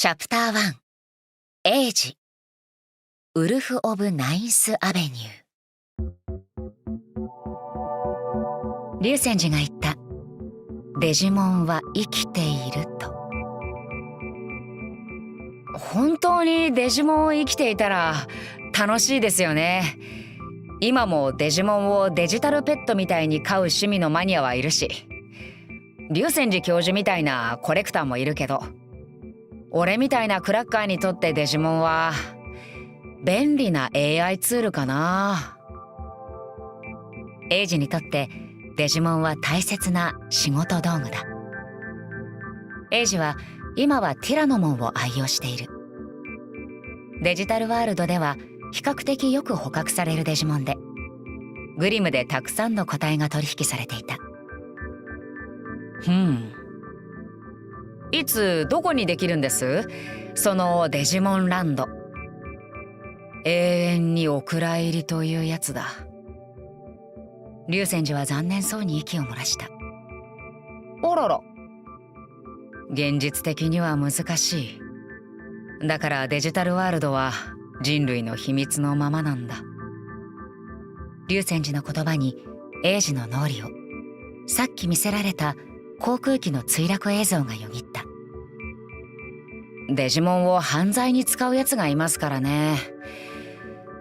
チャプター1、エイジ、ウルフ・オブ・ナインス・アベニュー。竜泉寺が言った。デジモンは生きていると。本当にデジモン生きていたら楽しいですよね。今もデジモンをデジタルペットみたいに飼う趣味のマニアはいるし、竜泉寺教授みたいなコレクターもいるけど、俺みたいなクラッカーにとってデジモンは便利な AI ツールかな。エイジにとってデジモンは大切な仕事道具だ。エイジは今はティラノモンを愛用している。デジタルワールドでは比較的よく捕獲されるデジモンで、グリムでたくさんの個体が取引されていた。いつどこにできるんです？そのデジモンランド。永遠にお蔵入りというやつだ。竜泉寺は残念そうに息を漏らした。あらら。現実的には難しい。だからデジタルワールドは人類の秘密のままなんだ。竜泉寺の言葉にエイジの脳裏を、さっき見せられた航空機の墜落映像がよぎった。デジモンを犯罪に使うやつがいますからね。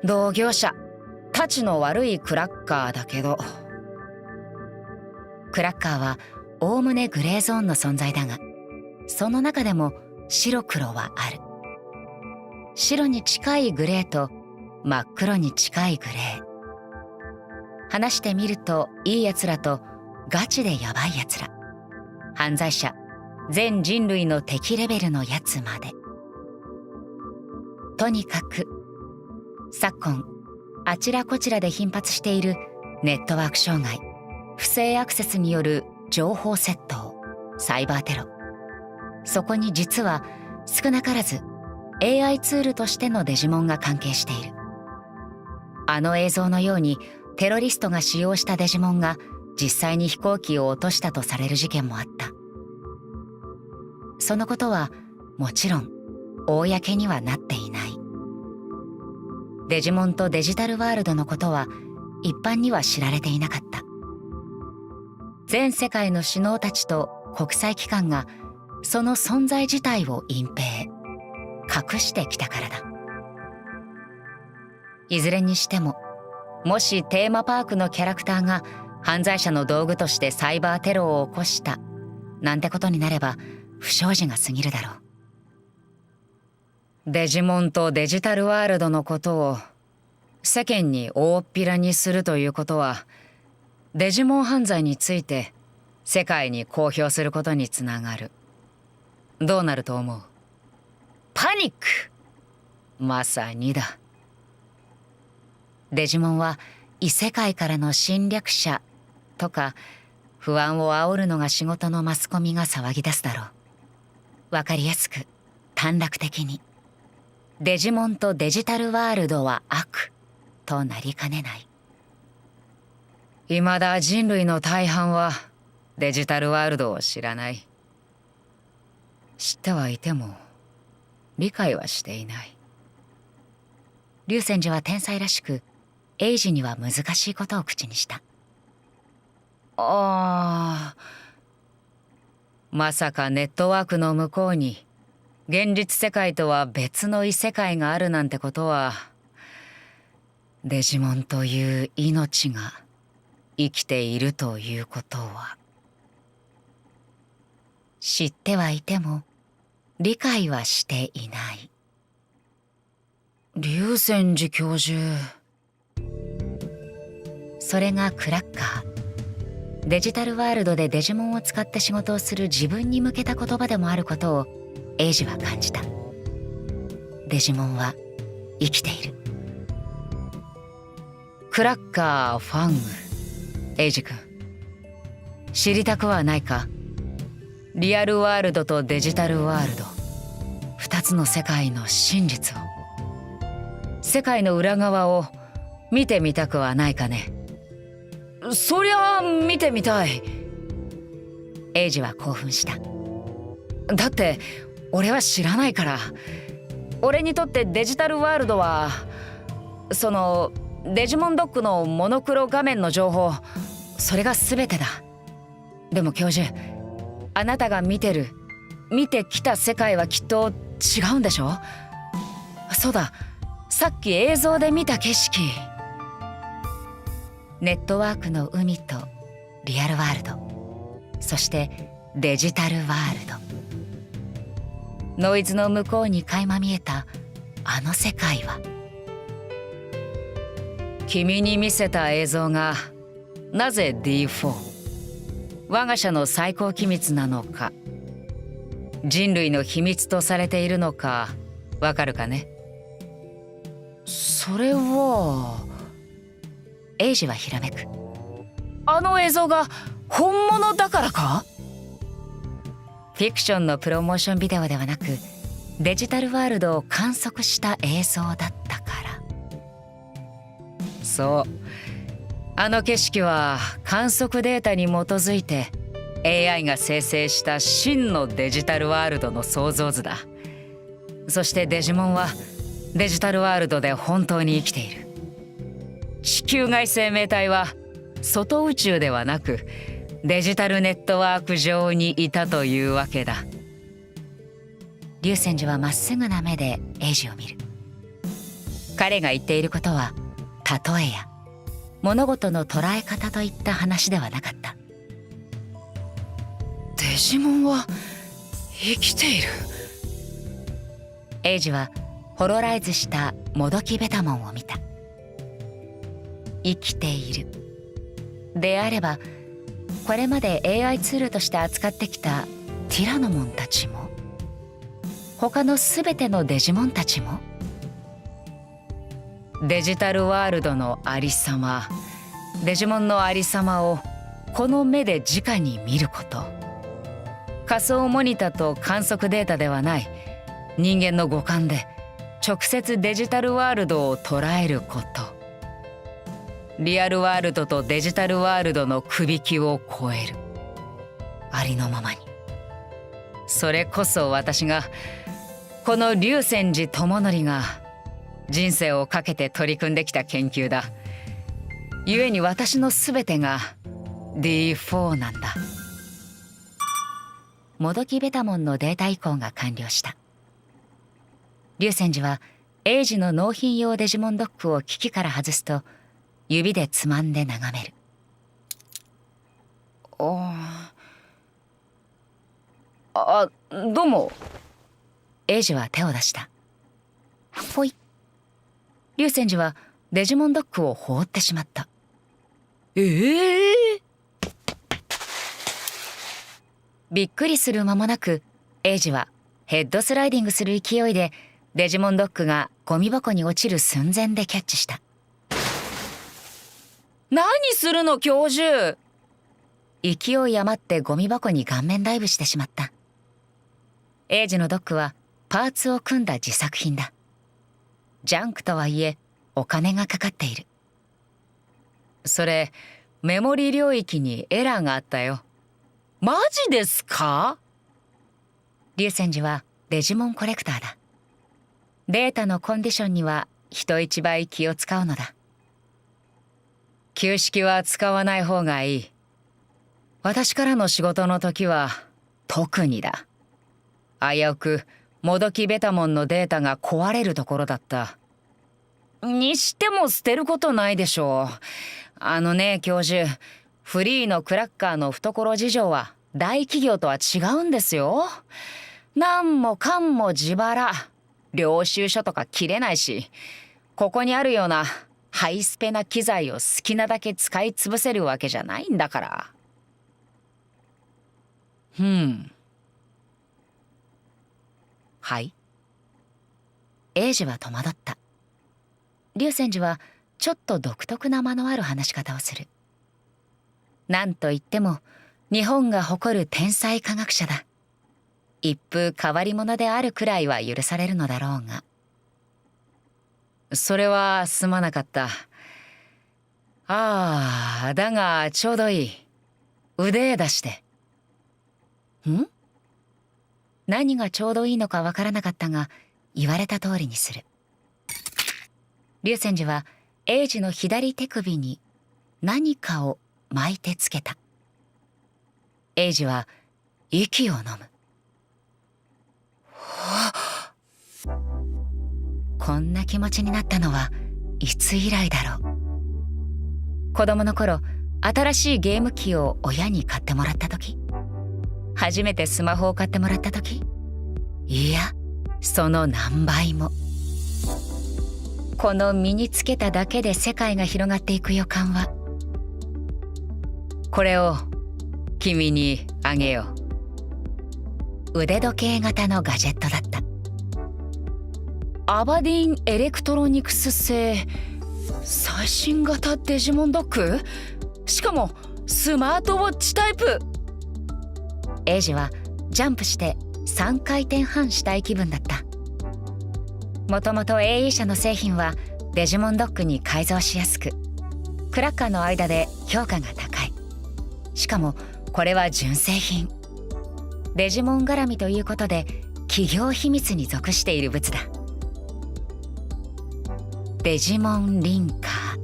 同業者、たちの悪いクラッカーだけど。クラッカーはおおむねグレーゾーンの存在だが、その中でも白黒はある。白に近いグレーと真っ黒に近いグレー。話してみるといいやつらとガチでヤバいやつら。犯罪者、全人類の敵レベルのやつまで。とにかく昨今あちらこちらで頻発しているネットワーク障害、不正アクセスによる情報窃盗、サイバーテロ。そこに実は少なからず AI ツールとしてのデジモンが関係している。あの映像のようにテロリストが使用したデジモンが実際に飛行機を落としたとされる事件もあった。そのことはもちろん公にはなっていない。デジモンとデジタルワールドのことは一般には知られていなかった。全世界の首脳たちと国際機関がその存在自体を隠蔽、隠してきたからだ。いずれにしても、もしテーマパークのキャラクターが犯罪者の道具としてサイバーテロを起こしたなんてことになれば不祥事が過ぎるだろう。デジモンとデジタルワールドのことを世間に大っぴらにするということは、デジモン犯罪について世界に公表することにつながる。どうなると思う？パニック！まさにだ。デジモンは異世界からの侵略者とか不安を煽るのが仕事のマスコミが騒ぎ出すだろう。わかりやすく短絡的にデジモンとデジタルワールドは悪となりかねない。未だ人類の大半はデジタルワールドを知らない。知ってはいても理解はしていない。竜泉寺は天才らしくエイジには難しいことを口にした。まさかネットワークの向こうに現実世界とは別の異世界があるなんてことは、デジモンという命が生きているということは。知ってはいても理解はしていない。竜泉寺教授。それがクラッカー。デジタルワールドでデジモンを使って仕事をする自分に向けた言葉でもあることをエイジは感じた。デジモンは生きている。クラッカーファング、エイジ君、知りたくはないか？リアルワールドとデジタルワールド、二つの世界の真実を、世界の裏側を見てみたくはないかね？そりゃあ見てみたい。エイジは興奮した。だって俺は知らないから。俺にとってデジタルワールドはそのデジモンドックのモノクロ画面の情報、それが全てだ。でも教授、あなたが見てきた世界はきっと違うんでしょ。そうだ、さっき映像で見た景色。ネットワークの海とリアルワールド、そしてデジタルワールド。ノイズの向こうに垣間見えたあの世界は、君に見せた映像がなぜ D4、 我が社の最高機密なのか、人類の秘密とされているのかわかるかね。それはエイジはひらめく。あの映像が本物だからか？フィクションのプロモーションビデオではなく、デジタルワールドを観測した映像だったから。そう、あの景色は観測データに基づいて AI が生成した真のデジタルワールドの創造図だ。そしてデジモンはデジタルワールドで本当に生きている。地球外生命体は外宇宙ではなくデジタルネットワーク上にいたというわけだ。竜泉寺はまっすぐな目でエイジを見る。彼が言っていることは例えや物事の捉え方といった話ではなかった。デジモンは生きている。エイジはホロライズしたもどきベタモンを見た。生きているであれば、これまで AI ツールとして扱ってきたティラノモンたちも、他のすべてのデジモンたちも、デジタルワールドのありさま、デジモンのありさまをこの目で直に見ること、仮想モニタと観測データではない人間の五感で直接デジタルワールドを捉えること、リアルワールドとデジタルワールドのくびきを超える、ありのままに。それこそ私が、この竜泉寺智則が人生をかけて取り組んできた研究だ。故に私のすべてが D4 なんだ。もどきベタモンのデータ移行が完了した。竜泉寺はエイジの納品用デジモンドックを機器から外すと、指でつまんで眺める。どうも。エイジは手を出した。ほい。竜泉寺はデジモンドックを放ってしまった。びっくりする間もなく、エイジはヘッドスライディングする勢いでデジモンドックがゴミ箱に落ちる寸前でキャッチした。何するの教授。勢い余ってゴミ箱に顔面ダイブしてしまった。エイジのドックはパーツを組んだ自作品だ。ジャンクとはいえお金がかかっている。それメモリ領域にエラーがあったよ。マジですか？竜泉寺はデジモンコレクターだ。データのコンディションには人一倍気を使うのだ。旧式は使わない方がいい。私からの仕事の時は特にだ。危うくもどきベタモンのデータが壊れるところだった。にしても捨てることないでしょう。教授、フリーのクラッカーの懐事情は大企業とは違うんですよ。なんもかんも自腹、領収書とか切れないし、ここにあるようなハイスペな機材を好きなだけ使い潰せるわけじゃないんだから。はい。エイジは戸惑った。竜泉寺はちょっと独特な間のある話し方をする。なんといっても日本が誇る天才科学者だ。一風変わり者であるくらいは許されるのだろうが。それはすまなかった。だがちょうどいい。腕出して。何がちょうどいいのかわからなかったが、言われた通りにする。龍泉寺は英二の左手首に何かを巻いてつけた。英二は息を飲む。こんな気持ちになったのはいつ以来だろう。子供の頃、新しいゲーム機を親に買ってもらった時、初めてスマホを買ってもらった時、いや、その何倍も。この身につけただけで世界が広がっていく予感は、これを君にあげよう。腕時計型のガジェットだった。アバディン・エレクトロニクス製最新型デジモンドッグ？しかもスマートウォッチタイプ。英二はジャンプして3回転半したい気分だった。もともと AE 社の製品はデジモンドッグに改造しやすく、クラッカーの間で評価が高い。しかもこれは純正品。デジモン絡みということで企業秘密に属している物だ。デジモンリンカー。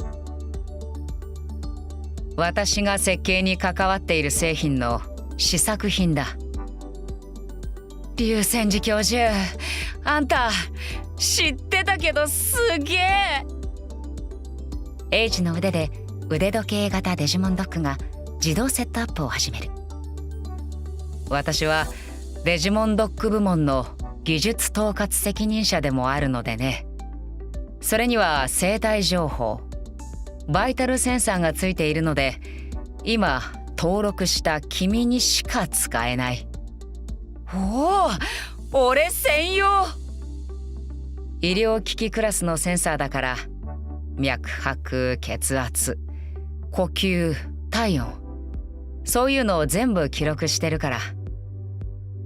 私が設計に関わっている製品の試作品だ。龍泉寺教授、あんた知ってたけどすげえ。英二の腕で腕時計型デジモンドッグが自動セットアップを始める。私はデジモンドッグ部門の技術統括責任者でもあるのでね。それには生体情報、バイタルセンサーがついているので、今登録した君にしか使えない。おお、俺専用。医療機器クラスのセンサーだから、脈拍、血圧、呼吸、体温、そういうのを全部記録してるから。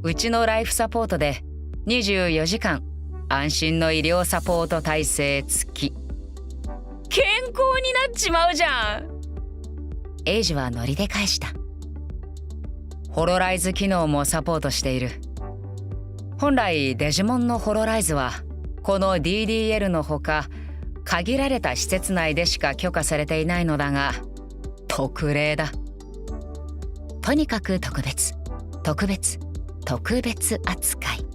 うちのライフサポートで24時間安心の医療サポート体制付き。健康になっちまうじゃん。英二はノリで返した。ホロライズ機能もサポートしている。本来デジモンのホロライズはこの DDL のほか限られた施設内でしか許可されていないのだが、特例だ。とにかく特別、特別、特別扱い。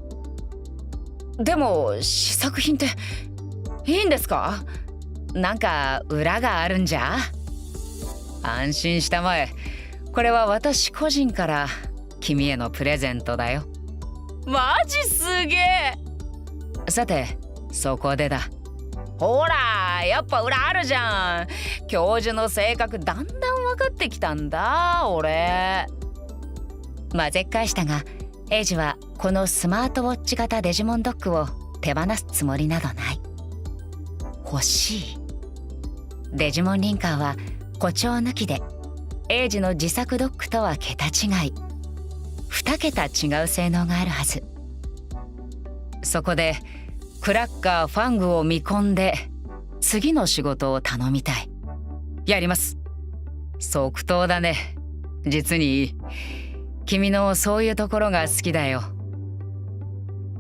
でも試作品っていいんですか？なんか裏があるんじゃ？安心したまえ。これは私個人から君へのプレゼントだよ。マジすげえ。さてそこでだ。ほら、やっぱ裏あるじゃん。教授の性格だんだん分かってきたんだ俺。混ぜっ返したが、英二はこのスマートウォッチ型デジモンドッグを手放すつもりなどない。欲しい。デジモンリンカーは誇張抜きで英二の自作ドッグとは桁違い、2桁違う性能があるはず。そこでクラッカーファングを見込んで次の仕事を頼みたい。やります。即答だね。実にいい。君のそういうところが好きだよ。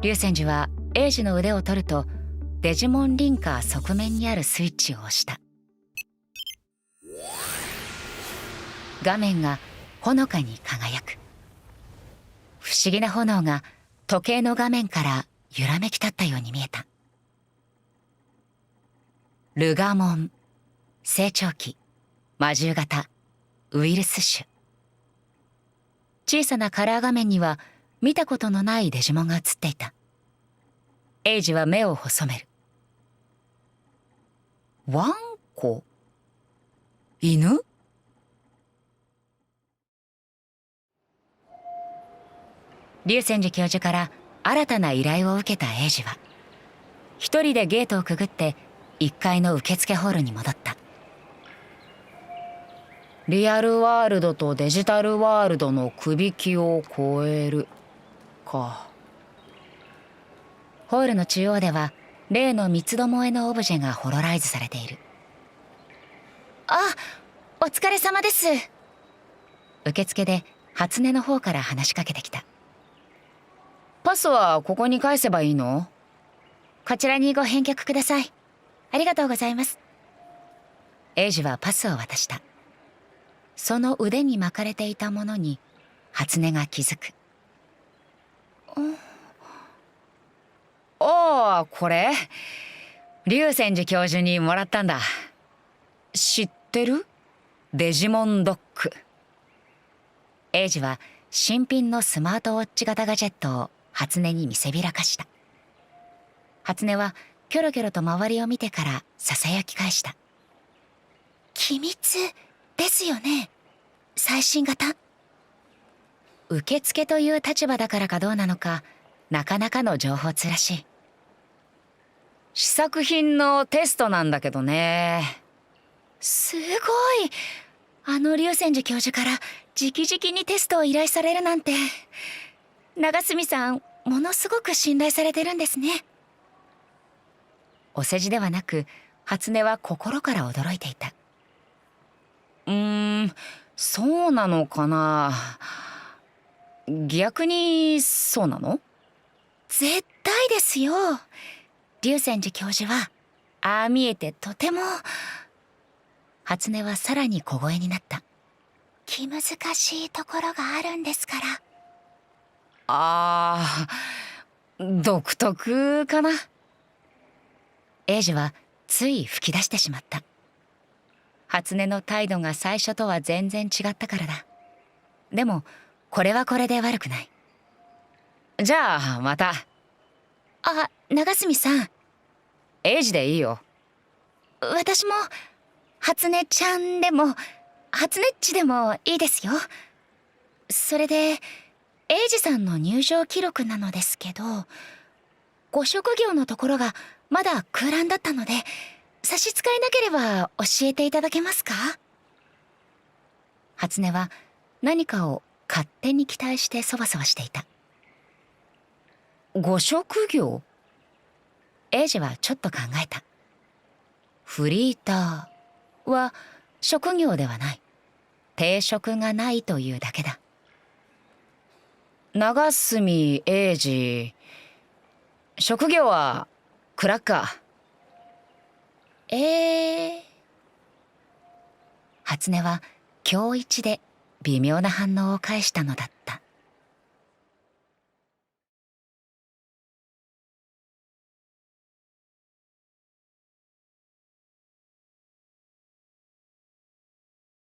龍泉寺は英二の腕を取るとデジモンリンカー側面にあるスイッチを押した。画面がほのかに輝く。不思議な炎が時計の画面から揺らめき立ったように見えた。ルガモン、成長期、魔獣型、ウイルス種。小さなカラー画面には見たことのないデジモンが映っていた。英二は目を細める。ワンコ？犬？龍泉寺教授から新たな依頼を受けた英二は一人でゲートをくぐって1階の受付ホールに戻った。リアルワールドとデジタルワールドのくびきを超えるか。ホールの中央では例の三つどもえのオブジェがホロライズされている。あ、お疲れ様です。受付で初音の方から話しかけてきた。ポパスはここに返せばいいの？こちらにご返却ください。ありがとうございます。エイジはパスを渡した。その腕に巻かれていたものに初音が気づく。おお、これ竜泉寺教授にもらったんだ。知ってる？デジモンドック。エイジは新品のスマートウォッチ型ガジェットを初音に見せびらかした。初音はキョロキョロと周りを見てからささやき返した。機密ですよね、最新型。受付という立場だからかどうなのか、なかなかの情報通らしい。試作品のテストなんだけどね。すごい。あの竜泉寺教授から直々にテストを依頼されるなんて。長住さん、ものすごく信頼されてるんですね。お世辞ではなく、初音は心から驚いていた。そうなのかな。逆にそうなの？絶対ですよ。竜泉寺教授はああ見えてとても。初音はさらに小声になった。気難しいところがあるんですから。あー、独特かな。エイジはつい吹き出してしまった。初音の態度が最初とは全然違ったからだ。でもこれはこれで悪くない。じゃあまた。あ、長住さん。エイジでいいよ。私も初音ちゃんでも初音っちでもいいですよ。それでエイジさんの入場記録なのですけど、ご職業のところがまだ空欄だったので、差し支えなければ教えていただけますか？初音は何かを勝手に期待してそわそわしていた。ご職業？エイジはちょっと考えた。フリーターは職業ではない。定職がないというだけだ。長住エイジ。職業はクラッカー。初音は今日一で微妙な反応を返したのだった。